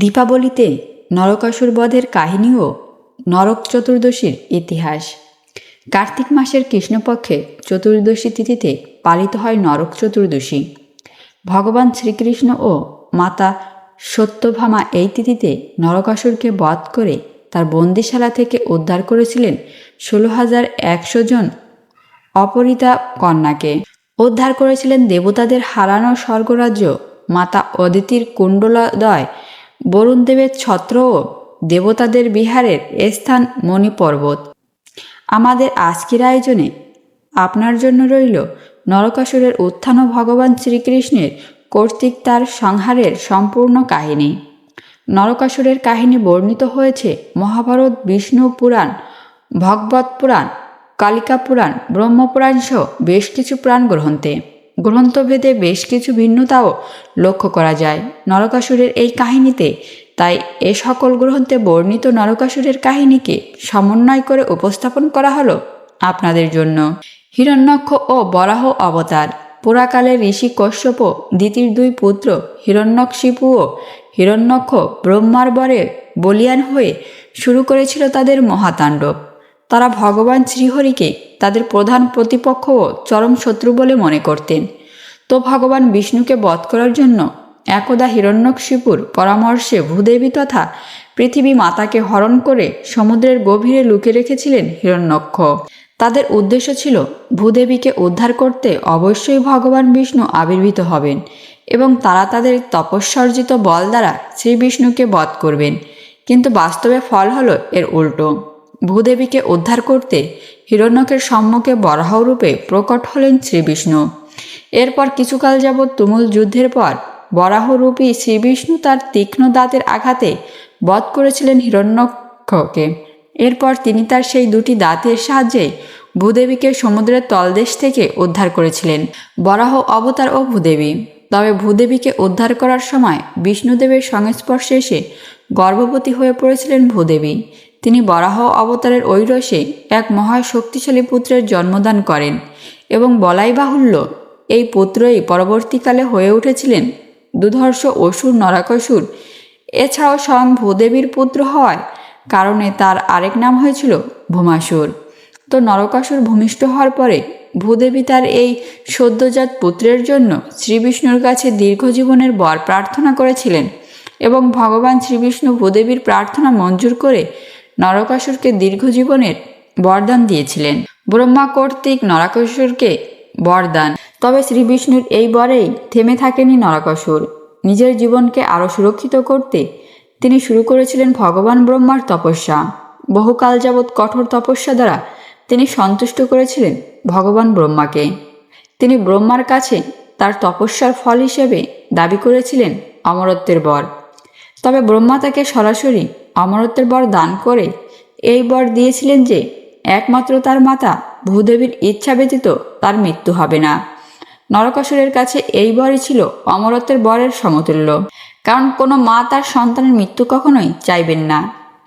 দীপাবলিতে নরকাসুর বধের কাহিনী ও নরক চতুর্দশীর ইতিহাস। কার্তিক মাসের কৃষ্ণপক্ষে চতুর্দশী তিথিতে পালিত হয় নরক চতুর্দশী। ভগবান শ্রীকৃষ্ণ ও মাতা সত্যভামা এই তিথিতে নরকাসুরকে বধ করে তার বন্দিশালা থেকে উদ্ধার করেছিলেন 16,100 জন অপহৃতা কন্যাকে। উদ্ধার করেছিলেন দেবতাদের হারানো স্বর্গরাজ্য, মাতা অদিতির কুণ্ডলোদয়, বরুণ দেবের ছত্র ও দেবতাদের বিহারের স্থান মণিপর্বত। আমাদের আজকের আয়োজনে আপনার জন্য রইল নরকাসুরের উত্থান ও ভগবান শ্রীকৃষ্ণের কর্তৃক তার সংহারের সম্পূর্ণ কাহিনী। নরকাসুরের কাহিনী বর্ণিত হয়েছে মহাভারত, বিষ্ণু পুরাণ, ভগবত পুরাণ, কালিকা পুরাণ, ব্রহ্মপুরাণ সহ বেশ কিছু পুরাণ গ্রন্থভেদে বেশ কিছু ভিন্নতাও লক্ষ্য করা যায় নরকাসুরের এই কাহিনীতে। তাই এ সকল গ্রন্থে বর্ণিত নরকাসুরের কাহিনীকে সমন্বয় করে উপস্থাপন করা হলো আপনাদের জন্য। হিরণ্যাক্ষ ও বরাহ অবতার। পুরাকালে ঋষি কশ্যপ দিতির 2 পুত্র হিরণ্যকশিপু ও হিরণ্যাক্ষ ব্রহ্মার বরে বলিয়ান হয়ে শুরু করেছিল তাদের মহাতাণ্ডব। তারা ভগবান শ্রীহরিকে তাদের প্রধান প্রতিপক্ষ ও চরম শত্রু বলে মনে করতেন। তো ভগবান বিষ্ণুকে বধ করার জন্য একদা হিরণ্যকশিপুর পরামর্শে ভূদেবী তথা পৃথিবী মাতাকে হরণ করে সমুদ্রের গভীরে লুকিয়ে রেখেছিলেন হিরণ্যক্ষ। তাদের উদ্দেশ্য ছিল ভূদেবীকে উদ্ধার করতে অবশ্যই ভগবান বিষ্ণু আবির্ভূত হবেন এবং তারা তাদের তপস্যার্জিত বল দ্বারা শ্রীবিষ্ণুকে বধ করবেন। কিন্তু বাস্তবে ফল হলো এর উল্টো। ভূদেবীকে উদ্ধার করতে হিরণ্যকের সম্মুখে বরাহরূপে প্রকট হলেন শ্রীবিষ্ণু। এরপর কিছুকাল যাবৎ তুমুল যুদ্ধের পর বরাহরূপী শ্রীবিষ্ণু তার তীক্ষ্ণ দাঁতের আঘাতে বধ করেছিলেন হিরণ্যক্ষকে। এরপর তিনি তার সেই 2টি দাঁতের সাহায্যে ভূদেবীকে সমুদ্রের তলদেশ থেকে উদ্ধার করেছিলেন। বরাহ অবতার ও ভূদেবী। তবে ভূদেবীকে উদ্ধার করার সময় বিষ্ণুদেবের সংস্পর্শে এসে গর্ভবতী হয়ে পড়েছিলেন ভূদেবী। তিনি বরাহ অবতারের ঐরসে এক মহাশক্তিশালী পুত্রের জন্মদান করেন এবং বলাই বাহুল্য এই পুত্রই পরবর্তীকালে হয়ে উঠেছিলেন দুর্ধর্ষ অসুর নরকাসুর। এছাড়াও স্বয়ং ভূদেবীর পুত্র হওয়ার কারণে তার আরেক নাম হয়েছিল ভূমাসুর। তো নরকাসুর ভূমিষ্ঠ হওয়ার পরে ভূদেবী তার এই সদ্যজাত পুত্রের জন্য শ্রীবিষ্ণুর কাছে দীর্ঘজীবনের বর প্রার্থনা করেছিলেন এবং ভগবান শ্রীবিষ্ণু ভূদেবীর প্রার্থনা মঞ্জুর করে নরকাসুরকে দীর্ঘজীবনের বরদান দিয়েছিলেন। ব্রহ্মা কর্তৃক নরকাসুরকে বরদান। তবে শ্রীবিষ্ণুর এই বরেই থেমে থাকেনি নরকাসুর। নিজের জীবনকে আরও সুরক্ষিত করতে তিনি শুরু করেছিলেন ভগবান ব্রহ্মার তপস্যা। বহুকাল যাবৎ কঠোর তপস্যা দ্বারা তিনি সন্তুষ্ট করেছিলেন ভগবান ব্রহ্মাকে। তিনি ব্রহ্মার কাছে তার তপস্যার ফল হিসেবে দাবি করেছিলেন অমরত্বের বর। তবে ব্রহ্মা তাকে সরাসরি অমরত্বের বর দান করে এই বর দিয়েছিলেন যে একমাত্র তার মাতা ভূদেবীর ইচ্ছা ব্যতীত তার মৃত্যু হবে না। নরকাসুরের কাছে এই বরই ছিল অমরত্বের বরের সমতুল্য, কারণ কোনো মা তার সন্তানের মৃত্যু কখনোই চাইবেন না।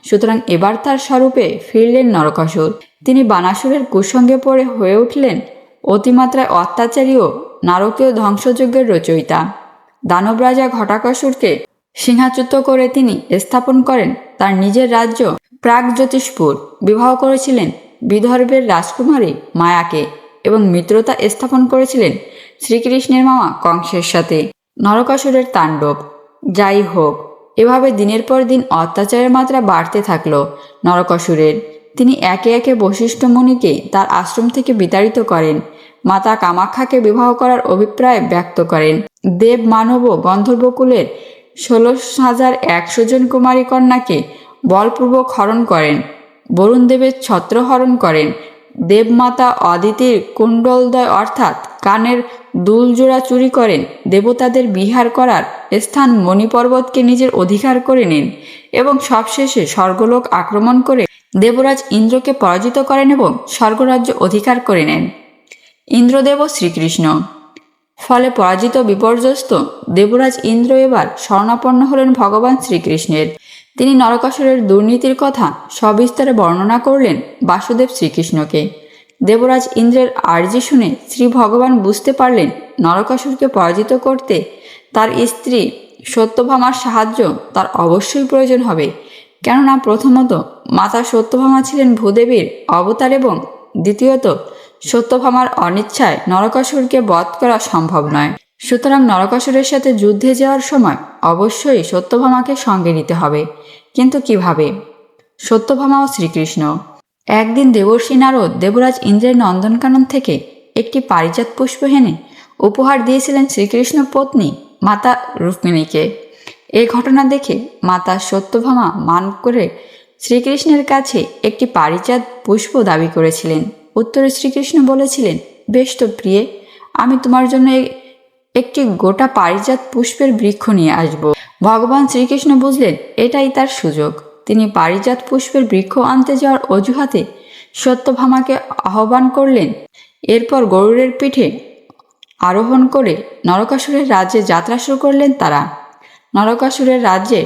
সুতরাং এবার তার স্বরূপে ফিরলেন নরকাসুর। তিনি বানাসুরের কুসঙ্গে পড়ে হয়ে উঠলেন অতিমাত্রায় অত্যাচারী ও নারকীয় ধ্বংসযজ্ঞের রচয়িতা। দানব রাজা ঘটাকাসুরকে সিংহাচ্যুত করে তিনি স্থাপন করেন তার নিজের রাজ্য প্রাগজ্যোতিষপুর। বিবাহ করেছিলেন বিদর্ভের রাজকুমারী মায়াকে এবং মিত্রতা স্থাপন করেছিলেন শ্রীকৃষ্ণের মামা কংসের সাথে। নরকাসুরের তাণ্ডব। যাই হোক, এভাবে দিনের পর দিন অত্যাচারের মাত্রা বাড়তে থাকলো নরকাসুরের। তিনি একে একে বশিষ্ঠ মুনিকে তার আশ্রম থেকে বিতাড়িত করেন। মাতা কামাখ্যাকে বিবাহ করার অভিপ্রায় ব্যক্ত করেন। দেব, মানব ও গন্ধর্বকুলের 16,100 জন কুমারী কন্যাকে বলপূর্বক হরণ করেন। বরুণ দেবের ছত্র হরণ করেন। দেবমাতা অদিতির কুণ্ডলদয় অর্থাৎ কানের দুলজোড়া চুরি করেন। দেবতাদের বিহার করার স্থান মণিপর্বতকে নিজের অধিকার করে নেন এবং সবশেষে স্বর্গলোক আক্রমণ করে দেবরাজ ইন্দ্রকে পরাজিত করেন এবং স্বর্গরাজ্য অধিকার করে নেন ইন্দ্রদেব ও শ্রীকৃষ্ণ। ফলে পরাজিত বিপর্যস্ত দেবরাজ ইন্দ্র এবার শরণাপন্ন হলেন ভগবান শ্রীকৃষ্ণের। তিনি নরকাসুরের দুর্নীতির কথা সবিস্তারে বর্ণনা করলেন বাসুদেব শ্রীকৃষ্ণকে। দেবরাজ ইন্দ্রের আর্জি শুনে শ্রী ভগবান বুঝতে পারলেন নরকাসুরকে পরাজিত করতে তার স্ত্রী সত্যভামার সাহায্য তার অবশ্যই প্রয়োজন হবে, কেননা প্রথমত মাতা সত্যভামা ছিলেন ভূদেবীর অবতার এবং দ্বিতীয়ত সত্যভামার অনিচ্ছায় নরকাসুরকে বধ করা সম্ভব নয়। সুতরাং নরকাসুরের সাথে যুদ্ধে যাওয়ার সময় অবশ্যই সত্যভামাকে সঙ্গে নিতে হবে। কিন্তু কিভাবে? সত্যভামা ও শ্রীকৃষ্ণ। একদিন দেবর্ষি নারদ দেবরাজ ইন্দ্রের নন্দনকানন থেকে একটি পারিজাত পুষ্প এনে উপহার দিয়েছিলেন শ্রীকৃষ্ণ পত্নী মাতা রুক্মিণীকে। এই ঘটনা দেখে মাতা সত্যভামা মান করে শ্রীকৃষ্ণের কাছে একটি পারিজাত পুষ্প দাবি করেছিলেন। উত্তরে শ্রীকৃষ্ণ বলেছিলেন, বেশ তো প্রিয়ে, আমি তোমার জন্য একটি গোটা পারিজাত পুষ্পের বৃক্ষ নিয়ে আসব। ভগবান শ্রীকৃষ্ণ বুঝলেন এটাই তার সুযোগ। তিনি পারিজাত পুষ্পের বৃক্ষ আনতে যাওয়ার অজুহাতে সত্যভামাকে আহ্বান করলেন। এরপর গরুড়ের পিঠে আরোহণ করে নরকাসুরের রাজ্যে যাত্রা শুরু করলেন তারা। নরকাসুরের রাজ্যে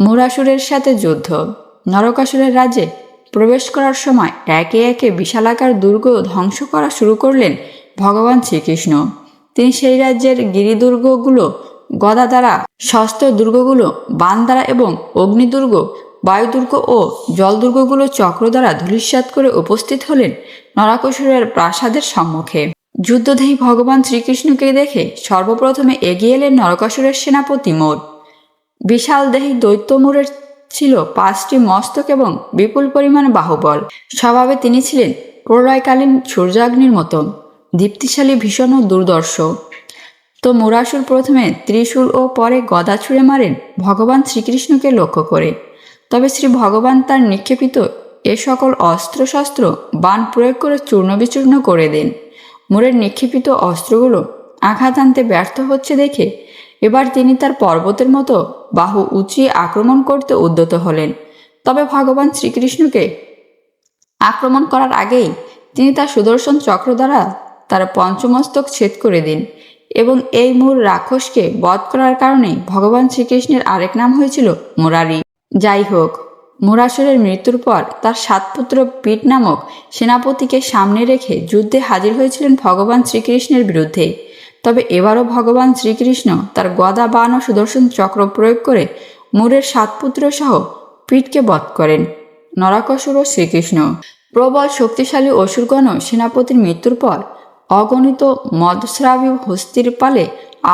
মুরাসুরের সাথে যুদ্ধ। নরকাসুরের রাজ্যে প্রবেশ করার সময় একে একে বিশালাকার দুর্গ ধ্বংস করা শুরু করলেন ভগবান শ্রীকৃষ্ণ। তিনি সেই রাজ্যের গিরিদুর্গগুলো গদা দ্বারা, শস্ত্র দুর্গগুলো বাণ দ্বারা এবং অগ্নিদুর্গ, বায়ুদুর্গ ও জলদুর্গগুলো চক্র দ্বারা ধূলিসাৎ করে উপস্থিত হলেন নরকাসুরের প্রাসাদের সম্মুখে। যুদ্ধদেহী ভগবান শ্রীকৃষ্ণকে দেখে সর্বপ্রথমে এগিয়ে এলেন নরকাসুরের সেনাপতি মোর। বিশাল দেহী দৈত্য মোরের ছিল 5টি মস্তক এবং বিপুল পরিমাণ বাহুবল। স্বভাবে তিনি ছিলেন প্রলয়কালীন সূর্যাগ্নির মতো দীপ্তিশালী, ভীষণ ও দুর্দর্শ। তো মুরাসুর প্রথমে ত্রিশূল ও পরে গদা ছুঁড়ে মারেন ভগবান শ্রীকৃষ্ণকে লক্ষ্য করে। তবে শ্রী ভগবান তার নিক্ষেপিত এ সকল অস্ত্রশস্ত্র বাণ প্রয়োগ করে চূর্ণবিচূর্ণ করে দেন। মুরের নিক্ষেপিত অস্ত্রগুলো আঘাত আনতে ব্যর্থ হচ্ছে দেখে এবার তিনি তার পর্বতের মতো বাহু উঁচিয়ে আক্রমণ করতে উদ্যত হলেন। তবে ভগবান শ্রীকৃষ্ণকে আক্রমণ করার আগেই তিনি তার সুদর্শন চক্র দ্বারা তার পঞ্চমস্তক ছেদ করে দিন এবং এই মূল রাক্ষসকে বধ করার কারণে ভগবান শ্রীকৃষ্ণের আরেক নাম হয়েছিল মুরারি। যাই হোক, মুরাসুরের মৃত্যুর পর তার 7 পুত্র পিট নামক সেনাপতিকে সামনে রেখে যুদ্ধে হাজির হয়েছিলেন ভগবান শ্রীকৃষ্ণের বিরুদ্ধে। তবে এবারও ভগবান শ্রীকৃষ্ণ তার গদা, বাণ ও সুদর্শন চক্র প্রয়োগ করে মুরের 7 পুত্র সহ পিটকে বধ করেন। নরকাসুর ও শ্রীকৃষ্ণ। প্রবল শক্তিশালী অসুরগণ সেনাপতির মৃত্যুর পর অগণিত মদস্রাবী হস্তির পালে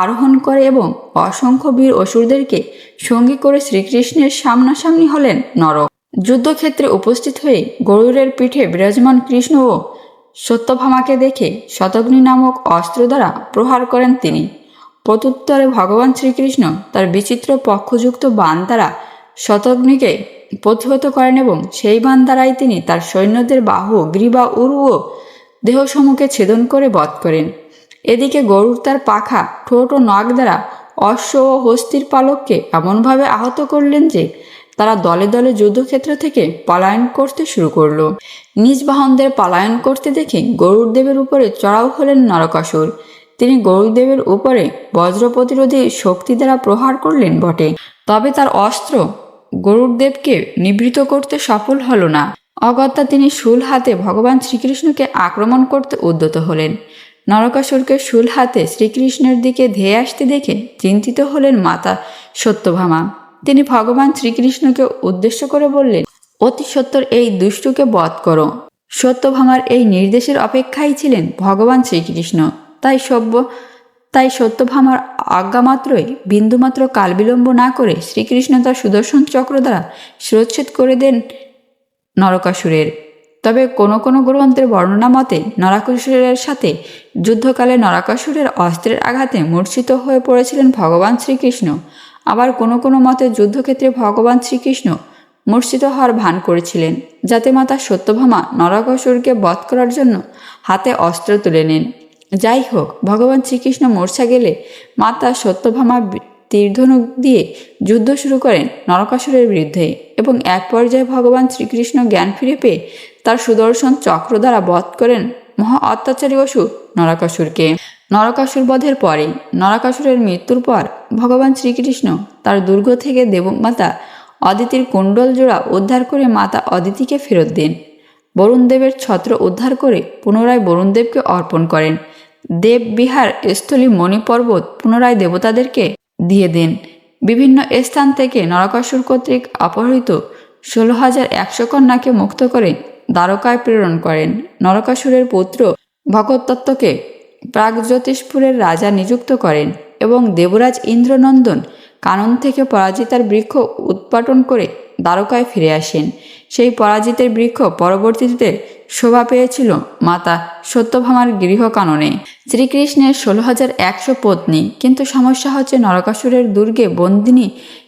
আরোহণ করে এবং অসংখ্য বীর অসুরদেরকে সঙ্গী করে শ্রীকৃষ্ণের সামনাসামনি হলেন নরক। যুদ্ধক্ষেত্রে উপস্থিত হয়ে গরুড়ের পিঠে বিরাজমান কৃষ্ণ ও সত্যভামাকে দেখে শতগ্নি নামক অস্ত্র দ্বারা প্রহার করেন তিনি। প্রত্যুত্তরে ভগবান শ্রীকৃষ্ণ তার বিচিত্র পক্ষযুক্ত বাণ দ্বারা শতগ্নিকে প্রতিহত করেন এবং সেই বাণ দ্বারাই তিনি তার সৈন্যদের বাহু, গ্রীবা, উরু ও দেহসমূহকে ছেদন করে বধ করেন। এদিকে গরুড় তার পাখা, ঠোঁট ও নখ দ্বারা অশ্ব ও হস্তির পালককে এমনভাবে আহত করলেন যে তারা দলে দলে যুদ্ধক্ষেত্র থেকে পলায়ন করতে শুরু করল। নিজ বাহনদের পলায়ন করতে দেখে গরুড়দেবের উপরে চড়াও হলেন নরকাসুর। তিনি গরুড়দেবের উপরে বজ্র প্রতিরোধী শক্তি দ্বারা প্রহার করলেন বটে, তবে তার অস্ত্র গরুড়দেবকে নিবৃত করতে সফল হল না। অগত্যা তিনি শূল হাতে ভগবান শ্রীকৃষ্ণকে আক্রমণ করতে উদ্যত হলেন। নরকাসুরকে শূল হাতে শ্রীকৃষ্ণের দিকে ধেয়ে আসতে দেখে চিন্তিত হলেন মাতা সত্যভামা। তিনি ভগবান শ্রীকৃষ্ণকে উদ্দেশ্য করে বললেন, অতি সত্বর এই দুষ্টুকে বধ করো। সত্যভামার এই নির্দেশের অপেক্ষায় ছিলেন ভগবান শ্রীকৃষ্ণ। তাই সত্যভামার আজ্ঞামাত্রই বিন্দুমাত্র কালবিলম্ব না করে শ্রীকৃষ্ণ তার সুদর্শন চক্র দ্বারা শিরচ্ছেদ করে দেন নরকাসুরের। তবে কোনো কোনো গ্রন্থের বর্ণনা মতে নরকাসুরের সাথে যুদ্ধকালে নরকাসুরের অস্ত্রের আঘাতে মূর্ছিত হয়ে পড়েছিলেন ভগবান শ্রীকৃষ্ণ। আবার কোনো কোনো মতে যুদ্ধক্ষেত্রে ভগবান শ্রীকৃষ্ণ মূর্ছিত হওয়ার ভান করেছিলেন, যাতে মাতা সত্যভামা নরকাসুরকে বধ করার জন্য হাতে অস্ত্র তুলে নেন। যাই হোক, ভগবান শ্রীকৃষ্ণ মূর্ছা গেলে মাতা সত্যভামা তীরধনুক দিয়ে যুদ্ধ শুরু করেন নরকাসুরের বিরুদ্ধে এবং এক পর্যায়ে ভগবান শ্রীকৃষ্ণ জ্ঞান ফিরে পেয়ে তার সুদর্শন চক্র দ্বারা বধ করেন মহা অত্যাচারী অসুর নরকাসুরকে। নরকাসুর বধের পরে, নরকাসুরের মৃত্যুর পর ভগবান শ্রীকৃষ্ণ তার দুর্গ থেকে দেবমাতা অদিতির কুণ্ডল জোড়া উদ্ধার করে মাতা অদিতিকে ফেরত দেন। বরুণদেবের ছত্র উদ্ধার করে পুনরায় বরুণদেবকে অর্পণ করেন। দেববিহার স্থলী মণিপর্বত পুনরায় দেবতাদেরকে দিয়ে দেন। বিভিন্ন স্থান থেকে নরকাসুর কর্তৃক অপহৃত 16,100 কন্যাকে মুক্ত করে দ্বারকায় প্রেরণ করেন। নরকাসুরের পুত্র ভগদত্তকে প্রাগজ্যোতিষপুরের রাজা নিযুক্ত করেন এবং দেবরাজ ইন্দ্রনন্দন কানন থেকে পরাজিতার বৃক্ষ উৎপাটন করে দ্বারকায় ফিরে আসেন। সেই পরাজিতের বৃক্ষ পরবর্তীতে শোভা পেয়েছিল মাতা সত্যভামার গৃহ কাননে। শ্রীকৃষ্ণের 16,100 পত্নী, কিন্তু সমস্যা হচ্ছে নরকাসুরের দুর্গে বন্দিনী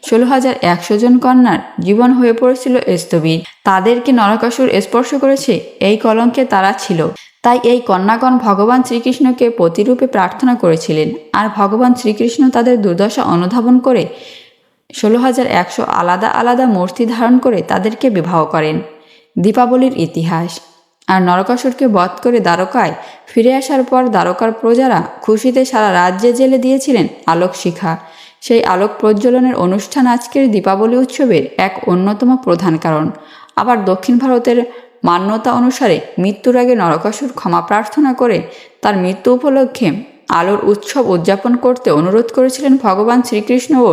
16,100 জন কন্যার জীবন হয়ে পড়েছিল স্থবির। তাদেরকে নরকাসুর স্পর্শ করেছে, এই কলঙ্কে তারা ছিল। তাই এই কন্যাগণ ভগবান শ্রীকৃষ্ণকে পতিরূপে প্রার্থনা করেছিলেন, আর ভগবান শ্রীকৃষ্ণ তাদের দুর্দশা অনুধাবন করে 16,100 আলাদা আলাদা মূর্তি ধারণ করে তাদেরকে বিবাহ করেন। দীপাবলির ইতিহাস। আর নরকাসুরকে বধ করে দ্বারকায় ফিরে আসার পর দ্বারকার প্রজারা খুশিতে সারা রাজ্যে জেলে দিয়েছিলেন আলোক শিখা। সেই আলোক প্রজ্বলনের অনুষ্ঠান আজকের দীপাবলি উৎসবের এক অন্যতম প্রধান কারণ। আবার দক্ষিণ ভারতের মান্যতা অনুসারে মৃত্যুর আগে নরকাসুর ক্ষমা প্রার্থনা করে তার মৃত্যু উপলক্ষে আলোর উৎসব উদযাপন করতে অনুরোধ করেছিলেন ভগবান শ্রীকৃষ্ণ ও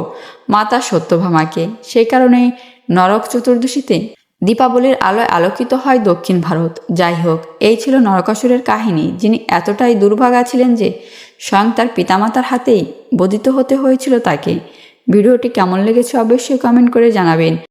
মাতা সত্যভামাকে। সেই কারণেই নরক চতুর্দশীতে দীপাবলির আলোয় আলোকিত হয় দক্ষিণ ভারত। যাই হোক, এই ছিল নরকাসুরের কাহিনী, যিনি এতটাই দুর্ভাগা ছিলেন যে স্বয়ং তার পিতামাতার হাতেই বধিত হতে হয়েছিল তাকে। ভিডিওটি কেমন লেগেছে অবশ্যই কমেন্ট করে জানাবেন।